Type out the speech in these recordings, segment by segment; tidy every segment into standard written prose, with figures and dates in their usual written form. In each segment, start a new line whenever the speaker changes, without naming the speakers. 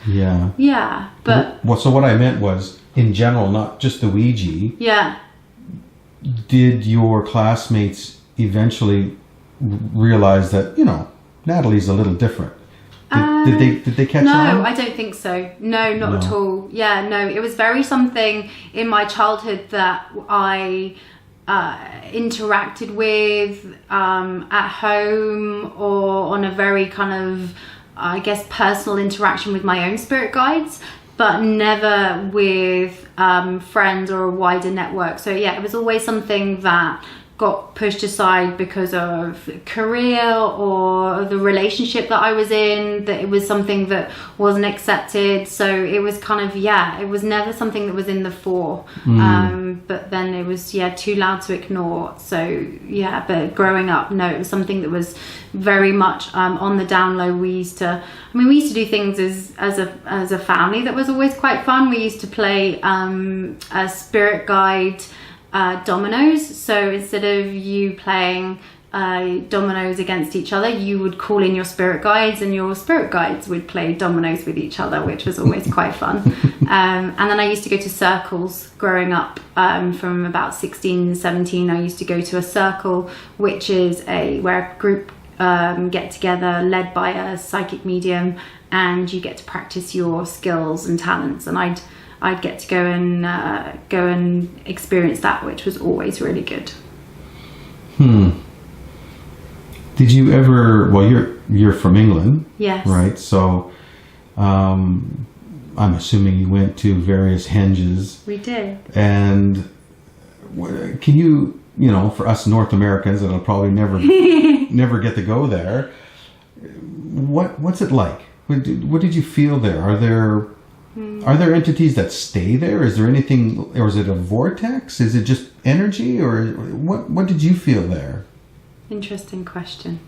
Yeah.
Yeah, but...
So what I meant was, in general, not just the Ouija.
Yeah.
Did your classmates eventually realize that, Natalie's a little different? Did they catch on?
No, I don't think so. No, not at all. Yeah, no, it was very something in my childhood that I interacted with at home, or on a very kind of, I guess, personal interaction with my own spirit guides, but never with friends or a wider network. So yeah, it was always something that got pushed aside because of career or the relationship that I was in, that it was something that wasn't accepted. So it was kind of, it was never something that was in the fore. But then it was, too loud to ignore. So but growing up, no, it was something that was very much on the down low. We used to do things as a family that was always quite fun. We used to play a spirit guide dominoes. So instead of you playing dominoes against each other, you would call in your spirit guides, and your spirit guides would play dominoes with each other, which was always quite fun. And then I used to go to circles growing up. From about 16, 17, I used to go to a circle, which is where a group get together led by a psychic medium, and you get to practice your skills and talents. And I'd get to go and experience that, which was always really good.
Did you ever? Well, you're from England,
yes,
right? So, I'm assuming you went to various henges.
We did.
And can you, for us North Americans, that'll probably never never get to go there. What's it like? What did you feel there? Are there entities that stay there? Is there anything, or is it a vortex? Is it just energy, or what did you feel there?
Interesting question.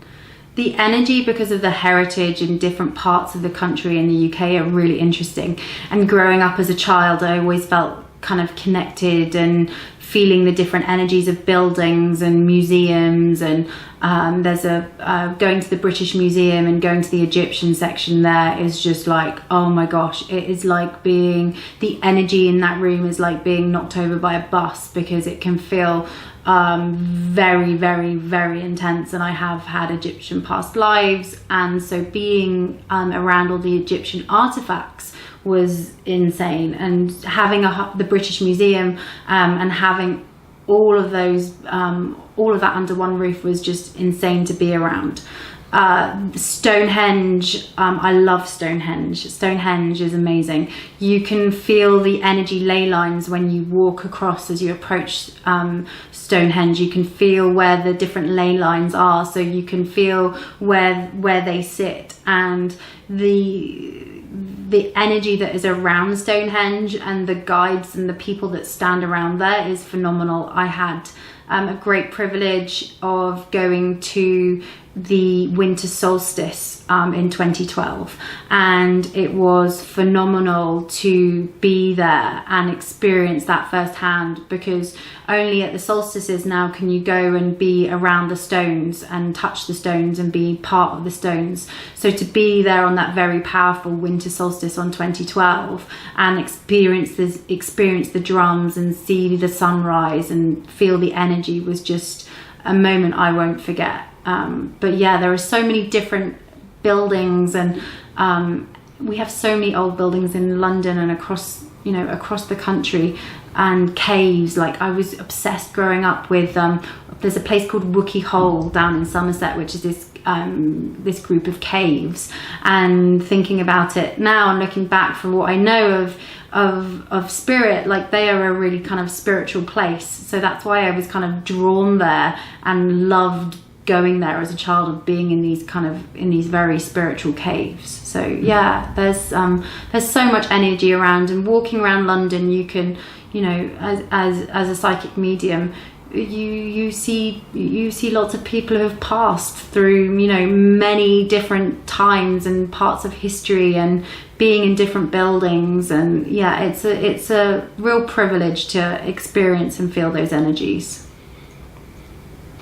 The energy, because of the heritage in different parts of the country in the UK, are really interesting. And growing up as a child, I always felt kind of connected and feeling the different energies of buildings and museums. And there's going to the British Museum and going to the Egyptian section there is just like, oh my gosh, it is like the energy in that room is like being knocked over by a bus, because it can feel very, very, very intense. And I have had Egyptian past lives, and so being around all the Egyptian artifacts was insane. And having the British Museum and having all of that under one roof was just insane to be around. Stonehenge, I love Stonehenge. Stonehenge is amazing. You can feel the energy ley lines when you walk across as you approach Stonehenge. You can feel where the different ley lines are, so you can feel where they sit, and the energy that is around Stonehenge and the guides and the people that stand around there is phenomenal. I had a great privilege of going to the winter solstice in 2012, and it was phenomenal to be there and experience that firsthand, because only at the solstices now can you go and be around the stones and touch the stones and be part of the stones. So to be there on that very powerful winter solstice on 2012 and experience the drums and see the sunrise and feel the energy was just a moment I won't forget. But yeah, there are so many different buildings, and we have so many old buildings in London and across the country, and caves. Like, I was obsessed growing up with there's a place called Wookey Hole down in Somerset, which is this group of caves. And thinking about it now and looking back from what I know of spirit, like, they are a really kind of spiritual place. So that's why I was kind of drawn there and loved going there as a child, of being in these very spiritual caves. So yeah, there's so much energy around, and walking around London, you can, as a psychic medium, you see lots of people who have passed through many different times and parts of history, and being in different buildings. And yeah, it's a real privilege to experience and feel those energies.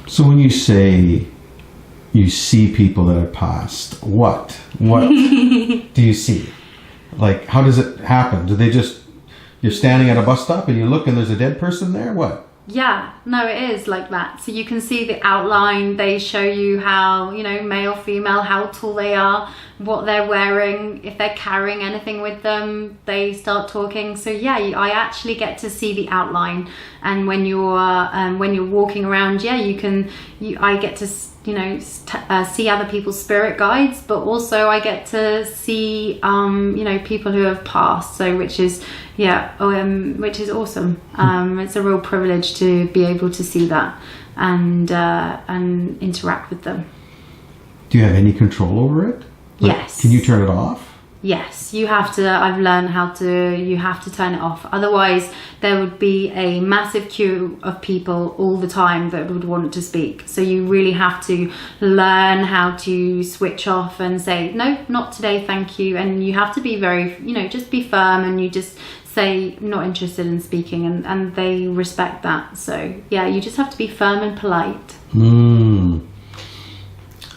So when you say you see people that have passed, what do you see? Like, how does it happen? Do they just, you're standing at a bus stop and you look and there's a dead person there? What?
Yeah, no, it is like that. So you can see the outline. They show you how, male, female, how tall they are, what they're wearing, if they're carrying anything with them, they start talking. So yeah, I actually get to see the outline. And when you're walking around, yeah, I get to see other people's spirit guides, but also I get to see people who have passed. So which is awesome. It's a real privilege to be able to see that and interact with them.
Do you have any control over it?
Yes.
Can you turn it off?
Yes, you have to. I've learned you have to turn it off. Otherwise, there would be a massive queue of people all the time that would want to speak. So you really have to learn how to switch off and say, no, not today, thank you. And you have to be very, just be firm, and you just say, not interested in speaking, and they respect that. So yeah, you just have to be firm and polite.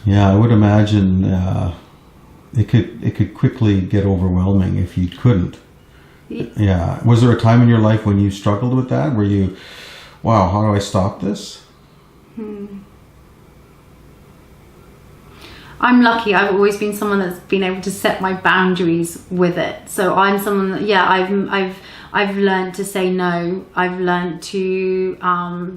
Yeah, I would imagine it could quickly get overwhelming if you couldn't. Yeah. Was there a time in your life when you struggled with that, where you, wow, how do I stop this?
I'm lucky. I've always been someone that's been able to set my boundaries with it. So I'm someone that, I've learned to say no. I've learned to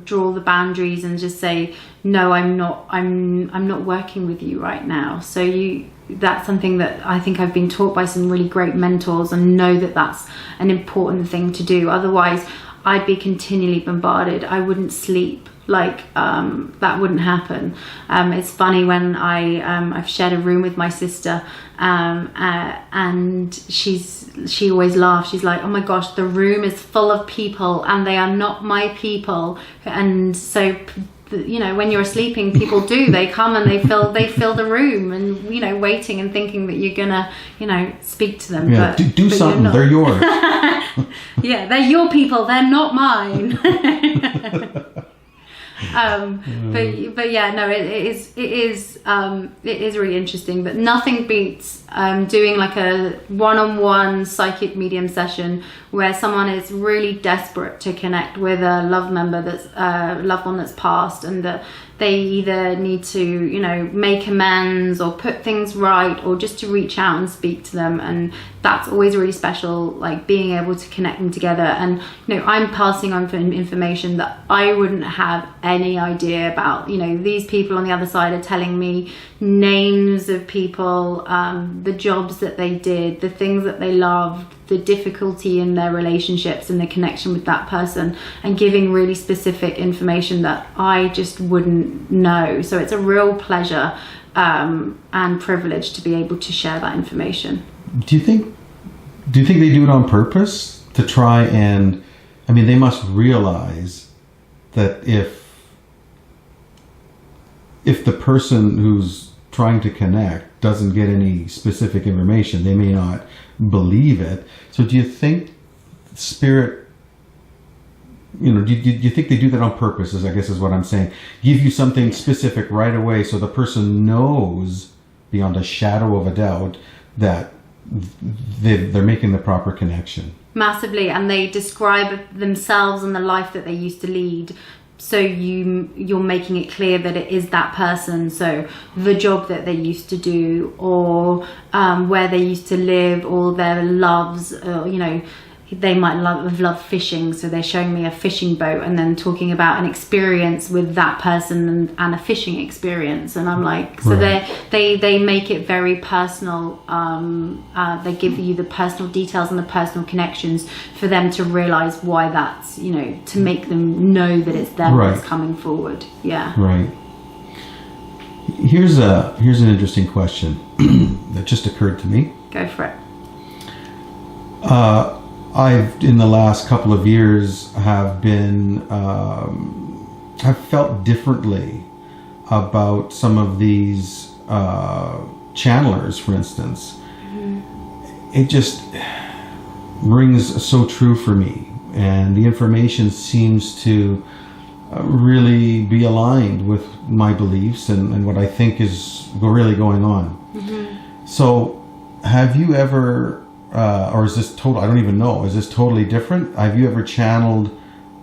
draw the boundaries and just say, no, I'm not working with you right now. So that's something that I think I've been taught by some really great mentors, and know that that's an important thing to do. Otherwise, I'd be continually bombarded. I wouldn't sleep. That wouldn't happen. It's funny when I've shared a room with my sister, and she always laughs. She's like, oh my gosh, the room is full of people and they are not my people. And so, when you're sleeping, people they come and they fill the room, and waiting and thinking that you're gonna speak to them.
Yeah,
but
do something. They're yours.
Yeah, they're your people. They're not mine. But yeah, no, it is really interesting. But nothing beats doing like a one-on-one psychic medium session where someone is really desperate to connect with a loved one that's passed, and that they either need to make amends or put things right, or just to reach out and speak to them. And that's always really special, like being able to connect them together. And I'm passing on information that I wouldn't have any idea about. These people on the other side are telling me names of people, the jobs that they did, the things that they loved, the difficulty in their relationships and the connection with that person, and giving really specific information that I just wouldn't know. So it's a real pleasure and privilege to be able to share that information.
Do you think they do it on purpose to try and, they must realize that if the person who's trying to connect doesn't get any specific information, they may not believe it. So do you think spirit, do you think they do that on purpose, I guess is what I'm saying? Give you something specific right away so the person knows beyond a shadow of a doubt that they're making the proper connection.
Massively, and they describe themselves and the life that they used to lead. So you're making it clear that it is that person. So the job that they used to do, or where they used to live, or their loves, they might have loved fishing. So they're showing me a fishing boat and then talking about an experience with that person and a fishing experience. And I'm like, so right. they make it very personal. They give you the personal details and the personal connections for them to realize why that's, to make them know that it's them
right.
that's coming forward. Yeah.
Right. Here's an interesting question that just occurred to me.
Go for it.
I've, in the last couple of years, have felt differently about some of these channelers, for instance. Mm-hmm. It just rings so true for me, and the information seems to really be aligned with my beliefs and what I think is really going on. Mm-hmm. So, have you ever or is this total? I don't even know. Is this totally different? Have you ever channeled,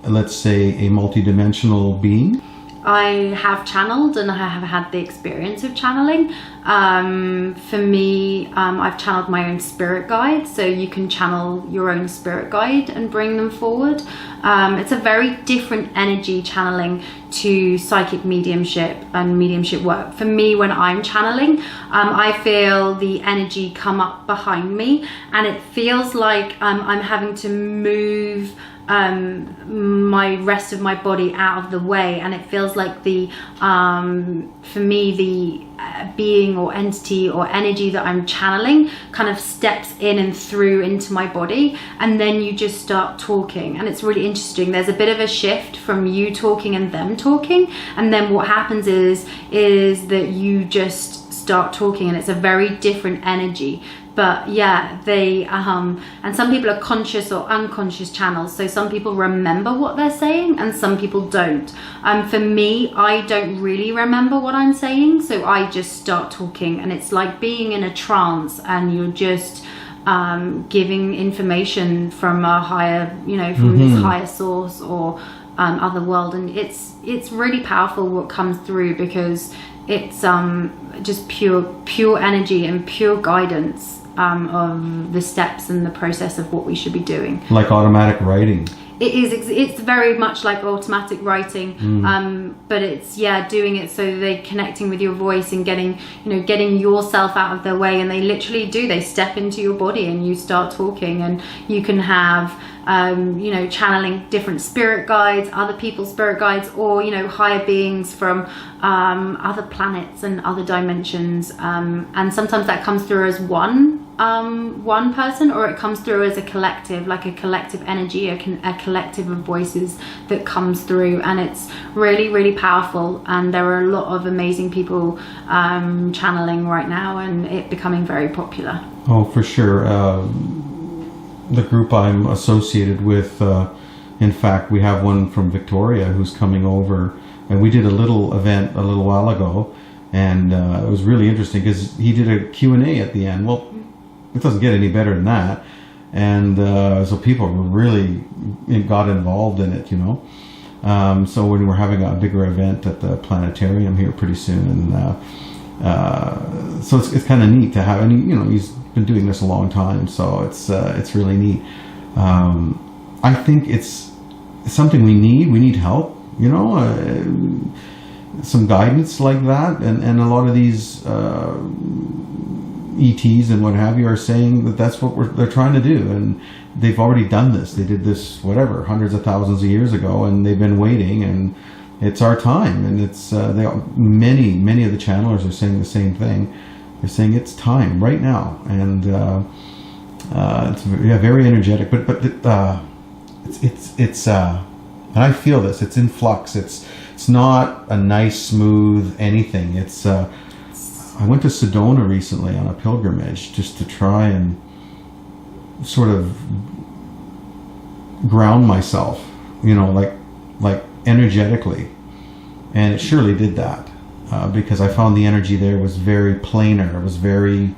let's say, a multidimensional being?
I have channeled and I have had the experience of channeling. For me, I've channeled my own spirit guide, so you can channel your own spirit guide and bring them forward. It's a very different energy channeling to psychic mediumship and mediumship work. For me, when I'm channeling, I feel the energy come up behind me, and it feels like I'm having to move my rest of my body out of the way, and it feels like the for me the being or entity or energy that I'm channeling kind of steps in and through into my body, and then you just start talking, and it's really interesting. There's a bit of a shift from you talking and them talking, and then what happens is that you just start talking, and it's a very different energy. But yeah, they and some people are conscious or unconscious channels, so some people remember what they're saying and some people don't. For me, I don't really remember what I'm saying, so I just start talking, and it's like being in a trance, and you're just giving information from a higher, you know, from this higher source or other world, and it's really powerful what comes through, because it's just pure energy and pure guidance of the steps and the process of what we should be doing.
Like automatic writing.
It is. It's very much like automatic writing, but it's doing it so they're connecting with your voice and getting yourself out of their way, and they literally do. They step into your body and you start talking, and you can have channeling different spirit guides, other people's spirit guides, or higher beings from other planets and other dimensions, and sometimes that comes through as one person, or it comes through as a collective, like a collective energy, a collective of voices that comes through, and it's really, really powerful. And there are a lot of amazing people channeling right now, and it becoming very popular.
Oh, for sure. The group I'm associated with, in fact, we have one from Victoria who's coming over, and we did a little event a little while ago, and it was really interesting because he did a Q&A at the end. Well, it doesn't get any better than that, and so people really got involved in it, so when we're having a bigger event at the planetarium here pretty soon, and so it's kind of neat to have, and he's been doing this a long time, so it's really neat. I think it's something we need help, some guidance like that, and a lot of these ETs and what have you are saying that that's what they're trying to do, and they've already done this. They did this hundreds of thousands of years ago, and they've been waiting, and it's our time. And it's many of the channelers are saying the same thing. They're saying it's time right now, and it's very energetic. But it's and I feel this. It's in flux. It's not a nice, smooth anything. It's I went to Sedona recently on a pilgrimage just to try and sort of ground myself, like energetically, and it surely did that. Because I found the energy there was very planar. It was very,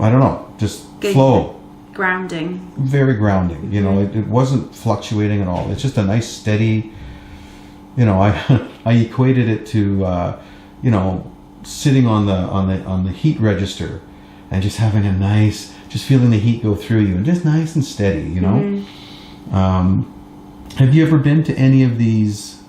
I don't know, just flow.
Grounding.
Very grounding. It wasn't fluctuating at all. It's just a nice steady, I equated it to, sitting on the heat register and just having just feeling the heat go through you, and just nice and steady, Have you ever been to any of these,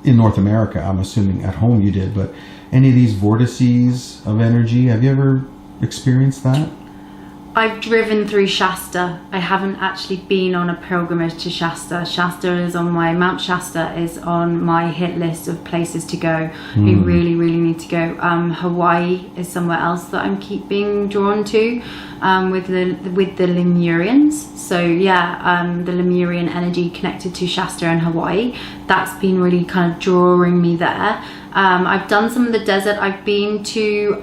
in North America? I'm assuming at home you did, but any of these vortices of energy, have you ever experienced that?
I've driven through Shasta. I haven't actually been on a pilgrimage to Shasta. Mount Shasta is on my hit list of places to go. We really, really need to go. Hawaii is somewhere else that I'm keep being drawn to, with the Lemurians. So the Lemurian energy connected to Shasta and Hawaii. That's been really kind of drawing me there. I've done some of the desert. I've been to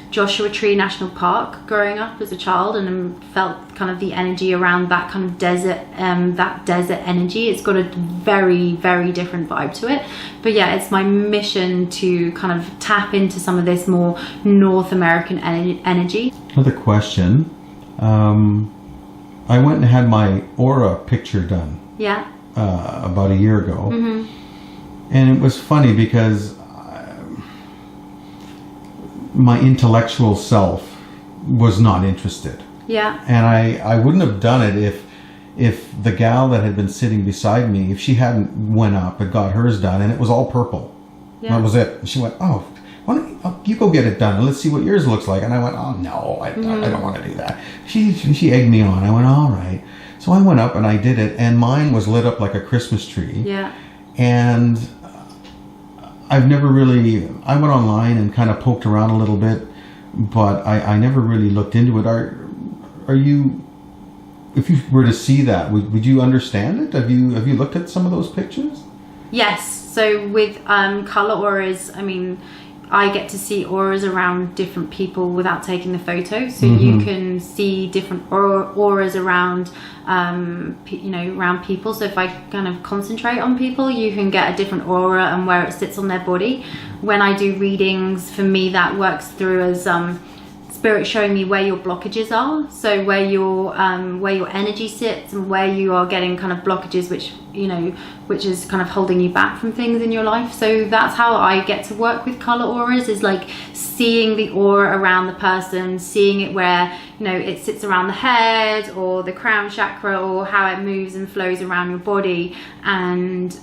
Joshua Tree National Park growing up as a child, and felt kind of the energy around that kind of desert, energy. It's got a very, very different vibe to it. But it's my mission to kind of tap into some of this more North American energy.
Another question. I went and had my aura picture done
Yeah.
about a year ago.
Mm-hmm.
And it was funny because my intellectual self was not interested.
Yeah.
And I wouldn't have done it if the gal that had been sitting beside me, if she hadn't went up and got hers done, and it was all purple.
Yeah.
That was it. She went, oh, why don't you go get it done and let's see what yours looks like. And I went, oh no, I don't want to do that. She egged me on. I went, all right. So I went up and I did it, and mine was lit up like a Christmas tree.
Yeah.
And I've never really, I went online and kind of poked around a little bit, but I never really looked into it. Are you, if you were to see that, would you understand it? Have you looked at some of those pictures?
Yes. So with color auras, I mean, I get to see auras around different people without taking the photo. So you can see different auras around, around people. So if I kind of concentrate on people, you can get a different aura and where it sits on their body. When I do readings, for me, that works through as spirit showing me where your blockages are. So where your energy sits and where you are getting kind of blockages, which is kind of holding you back from things in your life. So that's how I get to work with color auras, is like seeing the aura around the person, seeing it where it sits around the head or the crown chakra, or how it moves and flows around your body and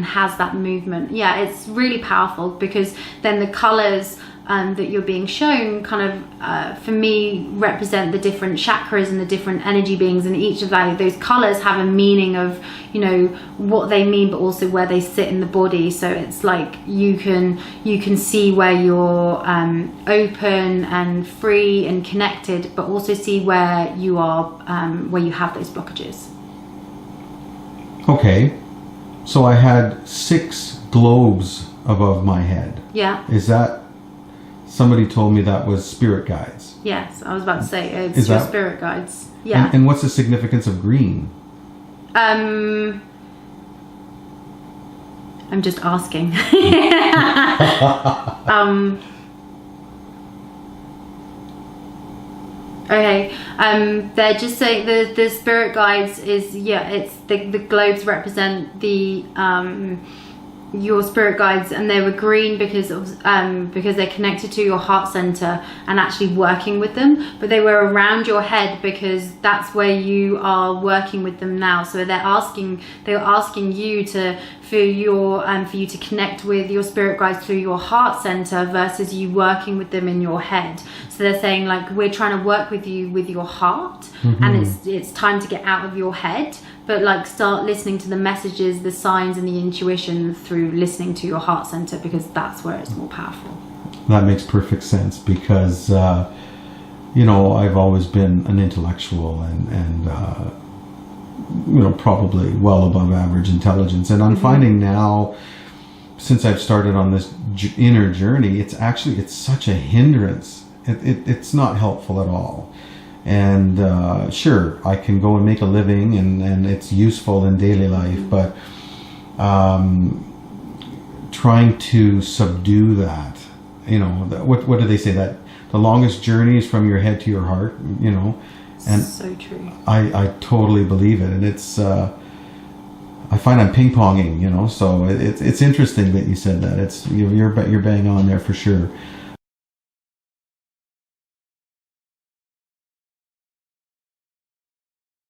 has that movement. Yeah, it's really powerful, because then the colors that you're being shown kind of for me represent the different chakras and the different energy beings, and each of those colors have a meaning of what they mean, but also where they sit in the body. So it's like you can see where you're open and free and connected, but also see where you are where you have those blockages.
Okay, so I had 6 globes above my head.
Yeah.
Is that, somebody told me that was spirit guides?
Yes, I was about to say it's
Is
your
that,
spirit guides. Yeah.
And what's the significance of green?
I'm just asking. Okay. They're just saying the spirit guides is, it's the globes represent the your spirit guides, and they were green because they're connected to your heart center and actually working with them, but they were around your head because that's where you are working with them now. So they were asking you for you to connect with your spirit guides through your heart center versus you working with them in your head. So they're saying, like, we're trying to work with you with your heart, and it's time to get out of your head, but like start listening to the messages, the signs and the intuition through listening to your heart center, because that's where it's more powerful.
That makes perfect sense, because I've always been an intellectual and probably well above average intelligence, and I'm finding now, since I've started on this inner journey, it's such a hindrance. It's not helpful at all. And sure, I can go and make a living and it's useful in daily life, but trying to subdue that, what do they say, that the longest journey is from your head to your heart, and
so true.
I totally believe it, and it's I find I'm ping-ponging, so it's interesting that you said that. It's you're bang on there for sure.